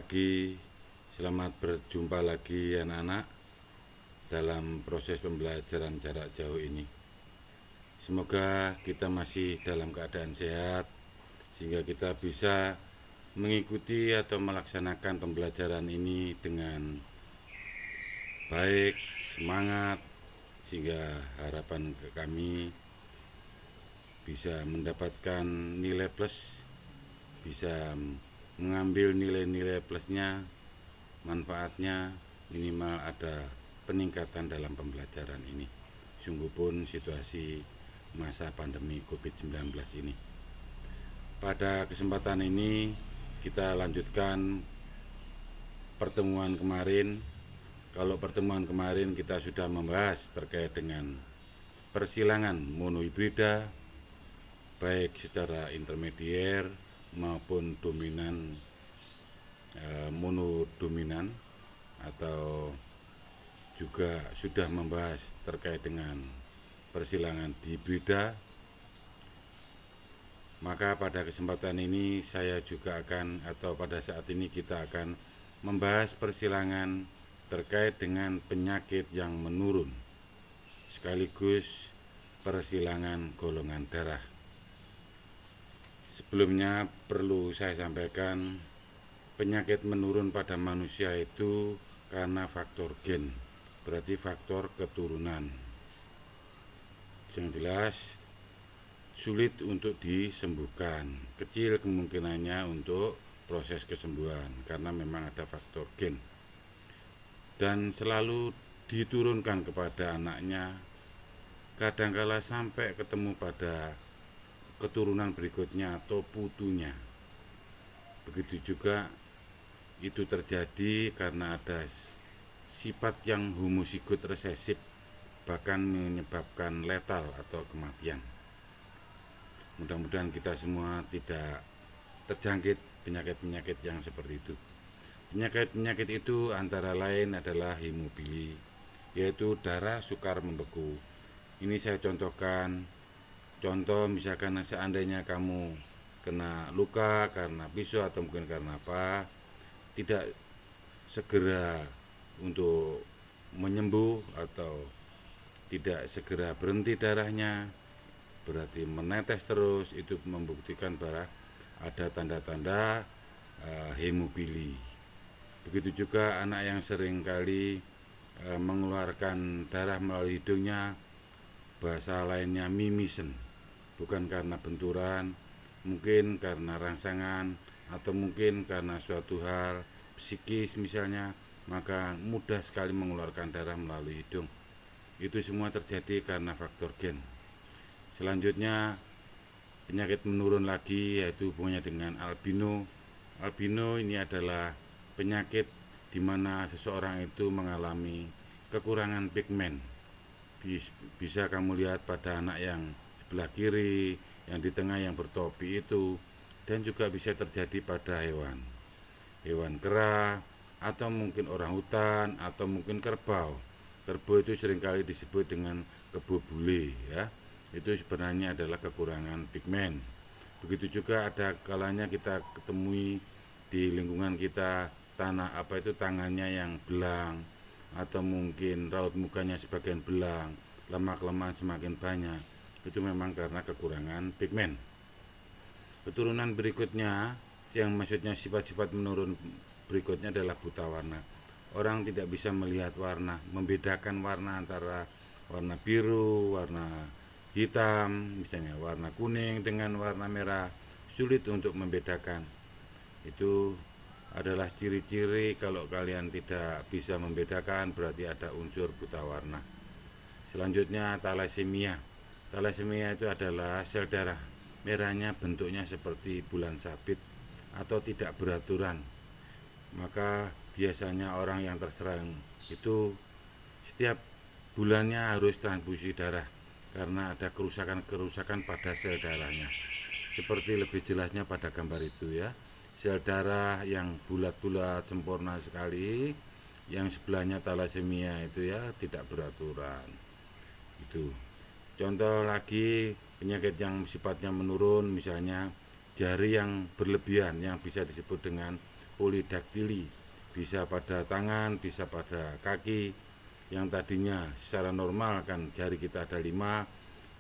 pagi, selamat berjumpa lagi anak-anak dalam proses pembelajaran jarak jauh ini. Semoga kita masih dalam keadaan sehat sehingga kita bisa mengikuti atau melaksanakan pembelajaran ini dengan baik, semangat, sehingga harapan kami bisa mendapatkan nilai plus, bisa mengambil nilai-nilai plusnya, manfaatnya, minimal ada peningkatan dalam pembelajaran ini. Sungguh pun situasi masa pandemi COVID-19 ini. Pada kesempatan ini kita lanjutkan pertemuan kemarin. Kalau pertemuan kemarin kita sudah membahas terkait dengan persilangan monohibrida, baik secara intermedier maupun dominan monodominan, atau juga sudah membahas terkait dengan persilangan dihibrida. Maka pada kesempatan ini saya juga akan, atau pada saat ini kita akan membahas persilangan terkait dengan penyakit yang menurun, sekaligus persilangan golongan darah. Sebelumnya perlu saya sampaikan, penyakit menurun pada manusia itu karena faktor gen, berarti faktor keturunan. Yang jelas sulit untuk disembuhkan, kecil kemungkinannya untuk proses kesembuhan karena memang ada faktor gen, dan selalu diturunkan kepada anaknya, kadangkala sampai ketemu pada keturunan berikutnya atau putunya. Begitu juga itu terjadi karena ada sifat yang homozigot resesif, bahkan menyebabkan letal atau kematian. Mudah-mudahan kita semua tidak terjangkit penyakit-penyakit yang seperti itu. Penyakit-penyakit itu antara lain adalah hemofili, yaitu darah sukar membeku. Ini saya contohkan. Contoh misalkan seandainya kamu kena luka karena pisau atau mungkin karena apa, tidak segera untuk menyembuh atau tidak segera berhenti darahnya, berarti menetes terus, itu membuktikan bahwa ada tanda-tanda hemofili. Begitu juga anak yang sering kali mengeluarkan darah melalui hidungnya, bahasa lainnya mimisen, bukan karena benturan, mungkin karena rangsangan, atau mungkin karena suatu hal psikis misalnya, maka mudah sekali mengeluarkan darah melalui hidung. Itu semua terjadi karena faktor gen. Selanjutnya penyakit menurun lagi, yaitu hubungannya dengan albino. Albino ini adalah penyakit di mana seseorang itu mengalami kekurangan pigmen. Bisa kamu lihat pada anak yang sebelah kiri, yang di tengah yang bertopi itu, dan juga bisa terjadi pada hewan kera, atau mungkin orang hutan, atau mungkin kerbau. Kerbau itu seringkali disebut dengan kebo bule, ya. Itu sebenarnya adalah kekurangan pigmen. Begitu juga ada kalanya kita ketemui di lingkungan kita tangannya yang belang, atau mungkin raut mukanya sebagian belang, lemak-lemak semakin banyak. Itu memang karena kekurangan pigmen. Keturunan berikutnya, yang maksudnya sifat-sifat menurun berikutnya adalah buta warna. Orang tidak bisa melihat warna, membedakan warna antara warna biru, warna hitam, misalnya warna kuning dengan warna merah, sulit untuk membedakan. Itu adalah ciri-ciri kalau kalian tidak bisa membedakan, berarti ada unsur buta warna. Selanjutnya thalassemia. Thalassemia itu adalah sel darah merahnya bentuknya seperti bulan sabit atau tidak beraturan. Maka biasanya orang yang terserang itu setiap bulannya harus transfusi darah karena ada kerusakan-kerusakan pada sel darahnya. Seperti lebih jelasnya pada gambar itu, ya. Sel darah yang bulat-bulat sempurna sekali, yang sebelahnya thalassemia itu, ya, tidak beraturan. Itu contoh lagi penyakit yang sifatnya menurun, misalnya jari yang berlebihan yang bisa disebut dengan polidaktili, bisa pada tangan, bisa pada kaki. Yang tadinya secara normal kan jari kita ada 5,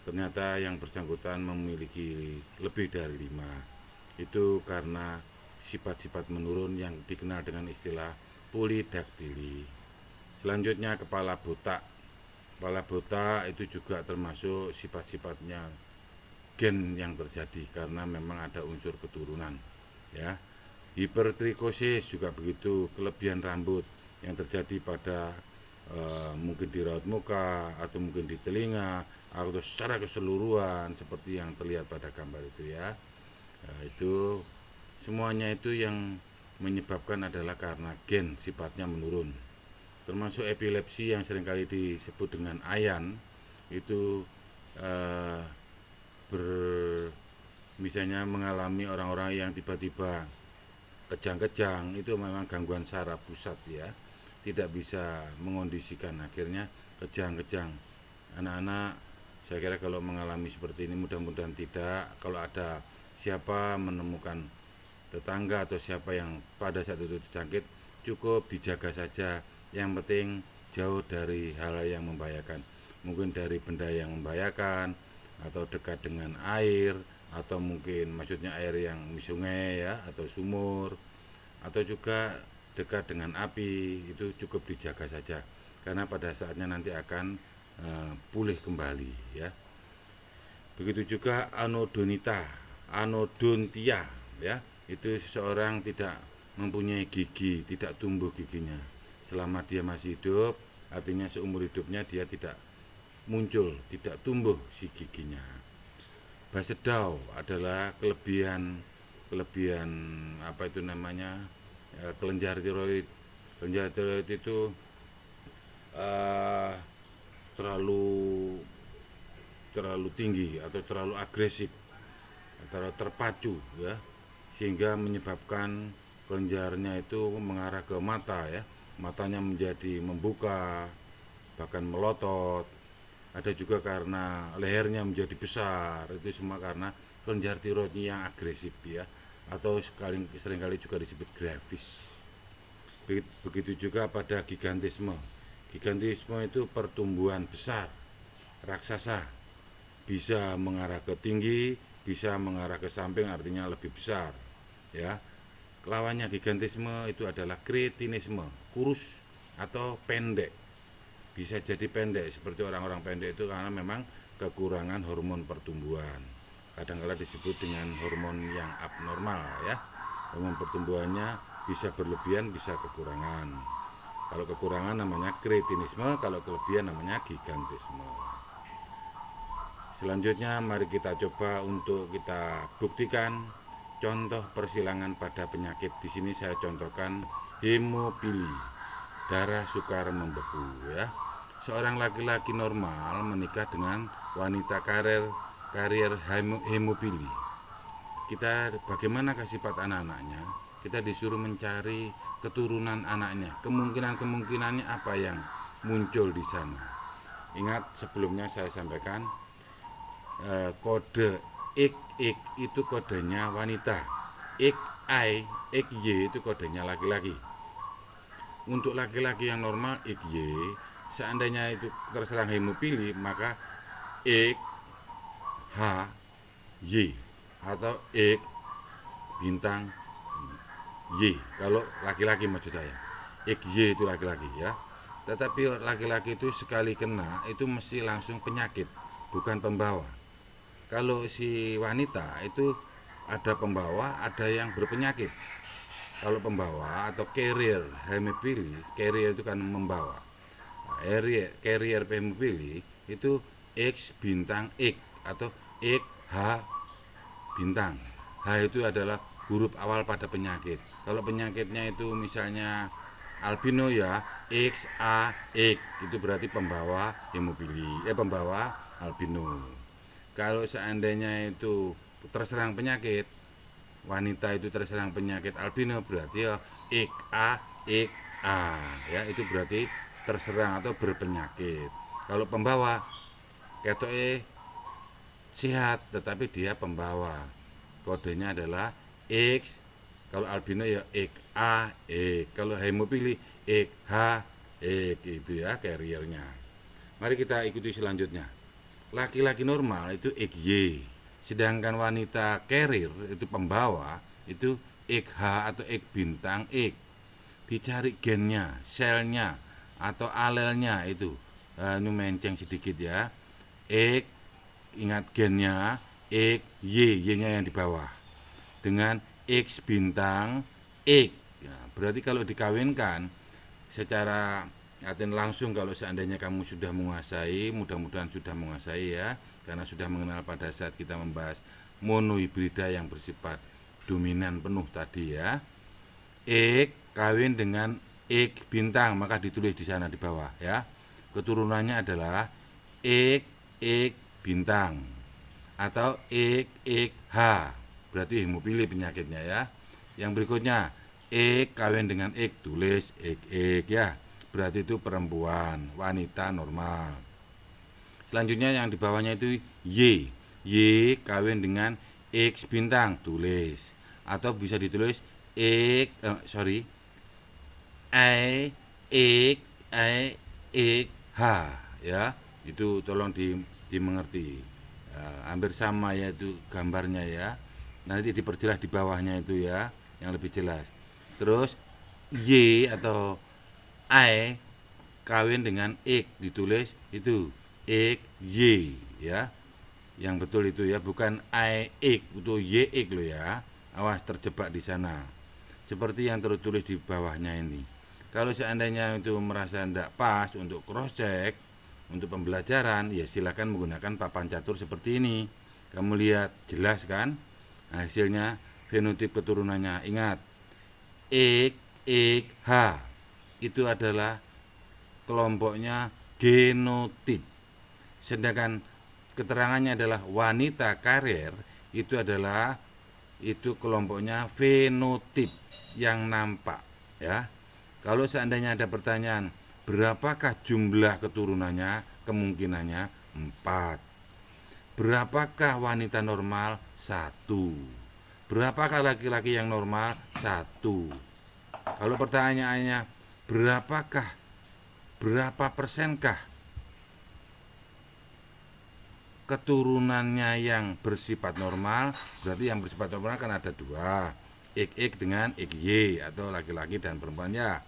ternyata yang bersangkutan memiliki lebih dari 5. Itu karena sifat-sifat menurun yang dikenal dengan istilah polidaktili. Selanjutnya kepala botak. Kepala botak itu juga termasuk sifat-sifatnya gen yang terjadi karena memang ada unsur keturunan, ya. Hipertrikosis juga begitu, kelebihan rambut yang terjadi pada mungkin di raut muka atau mungkin di telinga atau secara keseluruhan seperti yang terlihat pada gambar itu, ya. Itu semuanya itu yang menyebabkan adalah karena gen sifatnya menurun. Termasuk epilepsi yang seringkali disebut dengan ayan itu misalnya mengalami orang-orang yang tiba-tiba kejang-kejang, itu memang gangguan saraf pusat, ya, tidak bisa mengondisikan, akhirnya kejang-kejang. Anak-anak saya kira kalau mengalami seperti ini mudah-mudahan tidak. Kalau ada siapa menemukan tetangga atau siapa yang pada saat itu terjangkit, cukup dijaga saja, yang penting jauh dari hal yang membahayakan, mungkin dari benda yang membahayakan atau dekat dengan air, atau mungkin maksudnya air yang sungai, ya, atau sumur, atau juga dekat dengan api, itu cukup dijaga saja karena pada saatnya nanti akan pulih kembali, ya. Begitu juga anodontia, ya, itu seseorang tidak mempunyai gigi, tidak tumbuh giginya selama dia masih hidup, artinya seumur hidupnya dia tidak muncul, tidak tumbuh si giginya. Basedau adalah kelebihan apa itu namanya, kelenjar tiroid. Kelenjar tiroid itu terlalu tinggi atau terlalu agresif, terlalu terpacu, ya, sehingga menyebabkan kelenjarnya itu mengarah ke mata, ya, matanya menjadi membuka bahkan melotot. Ada juga karena lehernya menjadi besar, itu semua karena kelenjar tiroidnya yang agresif, ya, atau seringkali juga disebut grafis. Begitu juga pada gigantisme. Gigantisme itu pertumbuhan besar, raksasa, bisa mengarah ke tinggi, bisa mengarah ke samping, artinya lebih besar, ya. Lawannya gigantisme itu adalah kretinisme, kurus atau pendek. Bisa jadi pendek, seperti orang-orang pendek itu karena memang kekurangan hormon pertumbuhan. Kadang-kadang disebut dengan hormon yang abnormal, ya. Hormon pertumbuhannya bisa berlebihan, bisa kekurangan. Kalau kekurangan namanya kretinisme, kalau kelebihan namanya gigantisme. Selanjutnya mari kita coba untuk kita buktikan contoh persilangan pada penyakit. Di sini saya contohkan hemofili, darah sukar membeku, ya. Seorang laki-laki normal menikah dengan wanita karier hemofili. Kita bagaimanakah sifat anak-anaknya? Kita disuruh mencari keturunan anaknya. Kemungkinannya apa yang muncul di sana? Ingat sebelumnya saya sampaikan kode XX itu kodenya wanita, XI, XY itu kodenya laki-laki. Untuk laki-laki yang normal XY, seandainya itu terserang hemofili, maka X H Y atau X bintang Y. Kalau laki-laki maksud saya, XY itu laki-laki, ya. Tetapi laki-laki itu sekali kena itu mesti langsung penyakit, bukan pembawa. Kalau si wanita itu ada pembawa, ada yang berpenyakit. Kalau pembawa atau carrier hemofili, carrier itu kan membawa. Carrier hemofili itu X bintang X atau X H bintang. H itu adalah huruf awal pada penyakit. Kalau penyakitnya itu misalnya albino, ya, X A X itu berarti pembawa hemofili, pembawa albino. Kalau seandainya itu terserang penyakit, wanita itu terserang penyakit albino, berarti ya X A X A, ya, itu berarti terserang atau berpenyakit. Kalau pembawa ketoke sehat tetapi dia pembawa, kodenya adalah X. Kalau albino ya ek A ek. Kalau hemofili ek H ek, itu ya carriernya. Mari kita ikuti selanjutnya. Laki-laki normal itu ek Y. Sedangkan wanita carrier itu pembawa itu ek H atau ek bintang ek. Dicari gennya, selnya atau alelnya itu. Ini menceng sedikit ya. Ek, ingat gennya, ek Y-nya yang di bawah. Dengan X bintang X. Ya, berarti kalau dikawinkan secara artian langsung, kalau seandainya kamu sudah menguasai, mudah-mudahan sudah menguasai ya, karena sudah mengenal pada saat kita membahas monohibrida yang bersifat dominan penuh tadi ya. X kawin dengan X bintang, maka ditulis di sana di bawah ya. Keturunannya adalah X bintang atau X H. Berarti hemofili penyakitnya ya. Yang berikutnya X kawin dengan X, tulis X ya. Berarti itu perempuan, wanita normal. Selanjutnya yang di bawahnya itu Y. Y kawin dengan X bintang, tulis. Atau bisa ditulis X H ya. Itu tolong dimengerti. Hampir sama ya itu gambarnya ya. Nanti diperjelas di bawahnya itu ya, yang lebih jelas. Terus Y atau I kawin dengan X, ditulis itu X Y ya. Yang betul itu ya, bukan I X, itu Y X lo ya. Awas terjebak di sana. Seperti yang tertulis di bawahnya ini. Kalau seandainya itu merasa tidak pas untuk cross check, untuk pembelajaran, ya silakan menggunakan papan catur seperti ini. Kamu lihat jelas kan? Nah, hasilnya fenotip keturunannya. Ingat, X H itu adalah kelompoknya genotip. Sedangkan keterangannya adalah wanita karier itu adalah kelompoknya fenotip yang nampak ya. Kalau seandainya ada pertanyaan, berapakah jumlah keturunannya? Kemungkinannya 4. Berapakah wanita normal? 1. Berapakah laki-laki yang normal? 1. Kalau pertanyaannya, berapa persenkah keturunannya yang bersifat normal? Berarti yang bersifat normal kan ada 2, XX dengan XY, atau laki-laki dan perempuan ya.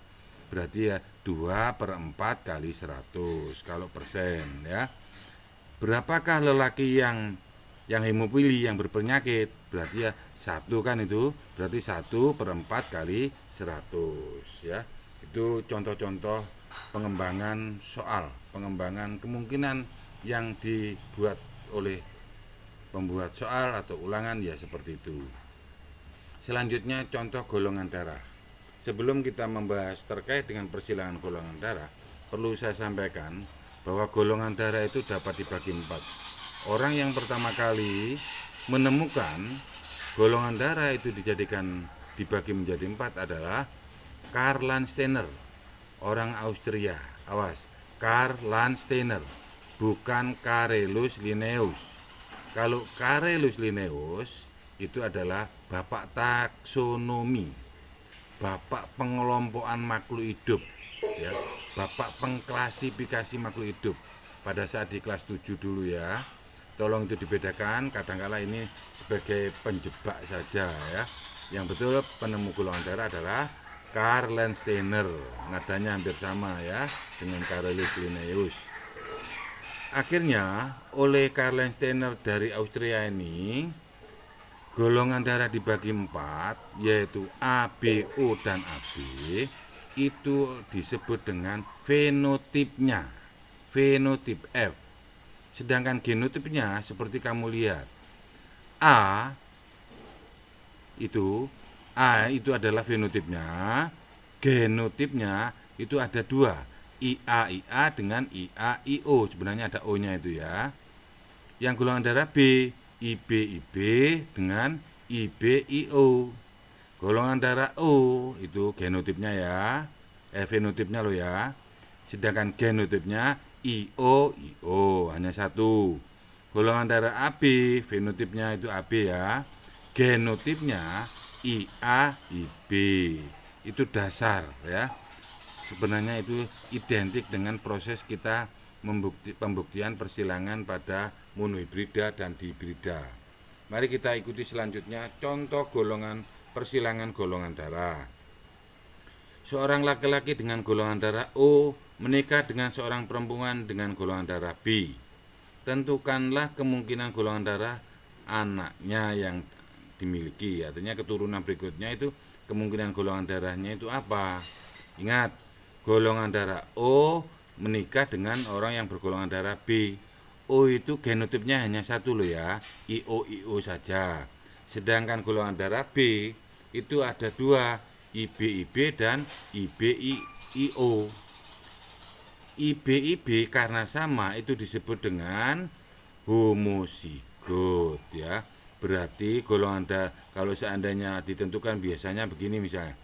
Berarti ya 2/4 kali 100 kalau persen ya. Berapakah lelaki yang hemofili, yang berpenyakit? Berarti ya 1 kan itu, berarti 1/4 kali 100 ya. Itu contoh-contoh pengembangan soal, pengembangan kemungkinan yang dibuat oleh pembuat soal atau ulangan ya, seperti itu. Selanjutnya contoh golongan darah. Sebelum kita membahas terkait dengan persilangan golongan darah, perlu saya sampaikan bahwa golongan darah itu dapat dibagi 4. Orang yang pertama kali menemukan golongan darah itu dibagi menjadi 4 adalah Karl Landsteiner, orang Austria. Awas, Karl Landsteiner, bukan Karelus Linnaeus. Kalau Karelus Linnaeus itu adalah bapak taksonomi, bapak pengelompokan makhluk hidup ya, bapak pengklasifikasi makhluk hidup pada saat di kelas 7 dulu ya. Tolong itu dibedakan, kadangkala ini sebagai penjebak saja ya. Yang betul penemu golongan darah adalah Karl Landsteiner. Nadanya hampir sama ya dengan Karelus Linnaeus. Akhirnya oleh Karl Landsteiner dari Austria ini, golongan darah dibagi 4, yaitu A, B, O, dan AB. Itu disebut dengan fenotipnya, fenotip F. Sedangkan genotipnya seperti kamu lihat, A itu adalah fenotipnya, genotipnya itu ada 2, IA dengan IAIO. Sebenarnya ada O-nya itu ya. Yang golongan darah B, IB dengan IBIO. Golongan darah O itu genotipnya ya, fenotipnya lo ya. Sedangkan genotipnya IO, hanya 1. Golongan darah AB, fenotipnya itu AB ya. Genotipnya IA, IB. Itu dasar ya. Sebenarnya itu identik dengan proses kita pembuktian persilangan pada monohibrida dan dihibrida. Mari kita ikuti selanjutnya contoh golongan persilangan golongan darah. Seorang laki-laki dengan golongan darah O menikah dengan seorang perempuan dengan golongan darah B. Tentukanlah kemungkinan golongan darah anaknya yang dimiliki. Artinya keturunan berikutnya itu kemungkinan golongan darahnya itu apa? Ingat, golongan darah O menikah dengan orang yang bergolongan darah B. O itu genotipnya hanya satu loh ya, IO saja. Sedangkan golongan darah B itu ada dua, IB dan IBIO. IB karena sama itu disebut dengan homozigot ya. Berarti golongan darah kalau seandainya ditentukan biasanya begini misalnya.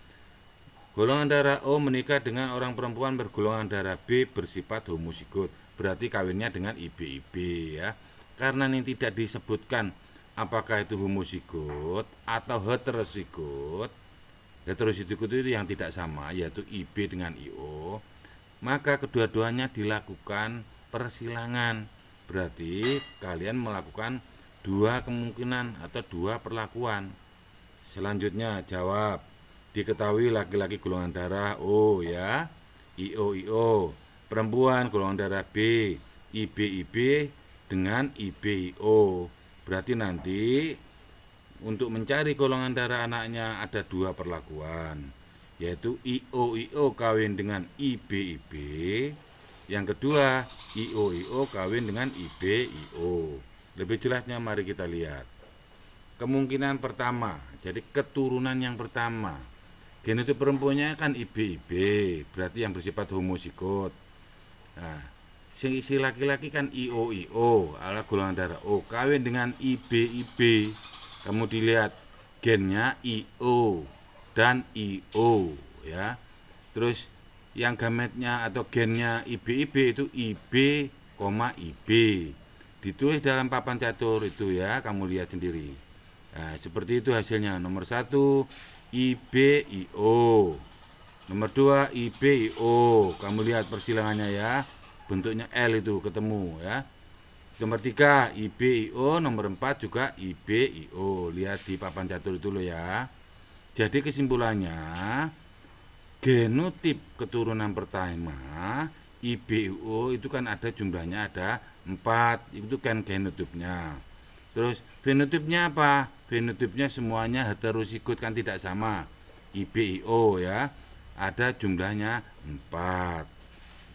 Golongan darah O menikah dengan orang perempuan bergolongan darah B bersifat homozigot. Berarti kawinnya dengan IB ya. Karena ini tidak disebutkan apakah itu homozigot atau heterozigot. Heterozigot itu yang tidak sama, yaitu IB dengan IO. Maka kedua-duanya dilakukan persilangan. Berarti kalian melakukan dua kemungkinan atau dua perlakuan. Selanjutnya jawab. Diketahui laki-laki golongan darah O ya, IO. Perempuan golongan darah B, IB dengan IBIO. Berarti nanti untuk mencari golongan darah anaknya ada dua perlakuan, yaitu IO kawin dengan IB. Yang kedua, IO kawin dengan IBIO. Lebih jelasnya mari kita lihat. Kemungkinan pertama, jadi keturunan yang pertama. Genotip perempuannya kan IB, berarti yang bersifat homozigot. Nah, si laki-laki kan IO, ala golongan darah O, kawin dengan IB. Kamu dilihat gennya IO dan IO ya. Terus yang gametnya atau gennya IB itu IB, IB. Ditulis dalam papan catur itu ya, kamu lihat sendiri. Nah, seperti itu hasilnya. Nomor 1 IBIO. Nomor 2 IBIO. Kamu lihat persilangannya ya. Bentuknya L itu ketemu ya. Nomor 3 IBIO, nomor 4 juga IBIO. Lihat di papan catur itu loh ya. Jadi kesimpulannya genotip keturunan pertama IBIO itu kan ada jumlahnya ada 4. Itu kan genotipnya. Terus fenotipnya apa? Fenotipnya semuanya heterozigot kan tidak sama. IBIO ya. Ada jumlahnya 4.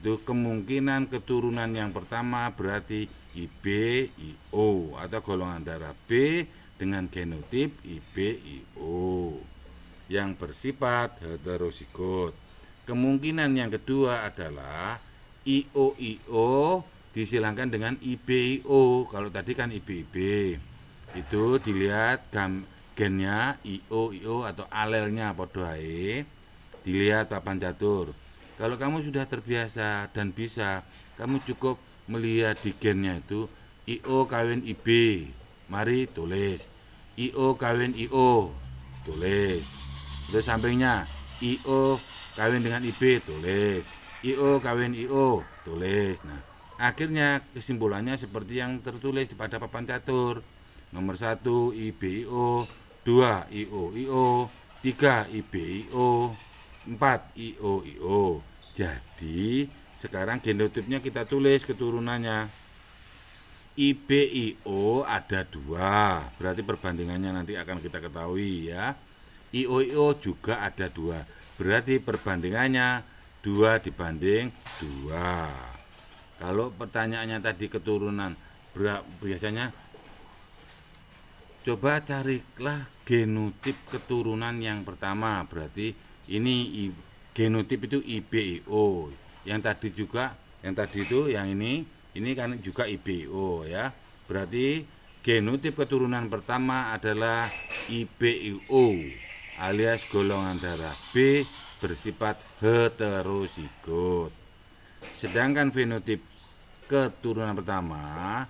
Itu kemungkinan keturunan yang pertama berarti IBIO atau golongan darah B dengan genotip IBIO yang bersifat heterozigot. Kemungkinan yang kedua adalah IO disilangkan dengan IBIO. Kalau tadi kan IB. Itu dilihat gennya IO atau alelnya podoae. Dilihat papan catur. Kalau kamu sudah terbiasa dan bisa, kamu cukup melihat di gennya itu IO kawin IB. Mari tulis. IO kawin IO. Tulis. Terus sampingnya IO kawin dengan IB. Tulis. IO kawin IO. Tulis. Nah, akhirnya kesimpulannya seperti yang tertulis pada papan catur. Nomor 1 IBIO, 2 IO, 3 IBIO, 4 IO. Jadi sekarang genotipnya kita tulis keturunannya. IBIO ada 2, berarti perbandingannya nanti akan kita ketahui ya. IO juga ada 2, berarti perbandingannya 2 dibanding 2. Kalau pertanyaannya tadi keturunan, biasanya coba carilah genotip keturunan yang pertama. Berarti ini genotip itu IBIO. Yang tadi juga, yang tadi itu, yang ini kan juga IBIO ya. Berarti genotip keturunan pertama adalah IBIO alias golongan darah B bersifat heterozigot. Sedangkan fenotip keturunan pertama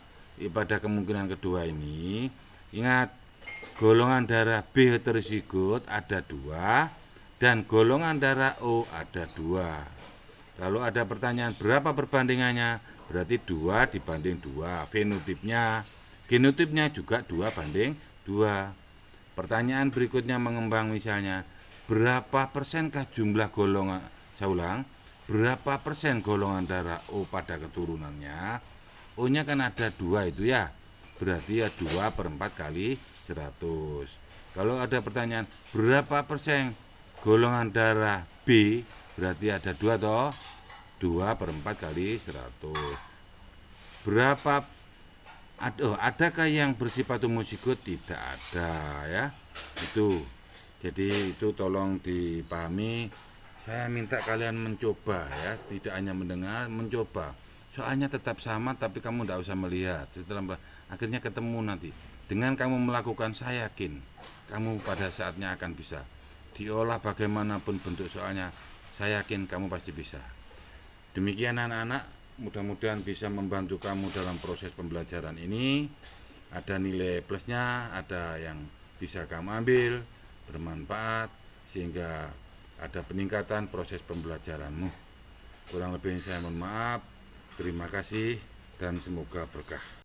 pada kemungkinan kedua ini, ingat golongan darah B heterozigot ada 2 dan golongan darah O ada 2. Kalau ada pertanyaan berapa perbandingannya, berarti 2 dibanding 2. Genotipnya juga 2 banding 2. Pertanyaan berikutnya mengembang misalnya, berapa persenkah jumlah golongan, saya ulang, berapa persen golongan darah O pada keturunannya? O-nya kan ada 2 itu ya, berarti ya 2 per 4 kali 100. Kalau ada pertanyaan, berapa persen golongan darah B, berarti ada 2 toh, 2 per 4 kali 100. Berapa adakah yang bersifat homozigot? Tidak ada ya. Itu. Jadi itu tolong dipahami. Saya minta kalian mencoba ya, tidak hanya mendengar, mencoba. Soalnya tetap sama tapi kamu tidak usah melihat. Setelah akhirnya ketemu nanti. Dengan kamu melakukan, saya yakin kamu pada saatnya akan bisa. Diolah bagaimanapun bentuk soalnya, saya yakin kamu pasti bisa. Demikian anak-anak, mudah-mudahan bisa membantu kamu dalam proses pembelajaran ini. Ada nilai plusnya, ada yang bisa kamu ambil, bermanfaat, sehingga ada peningkatan proses pembelajaranmu. Kurang lebih saya mohon maaf. Terima kasih dan semoga berkah.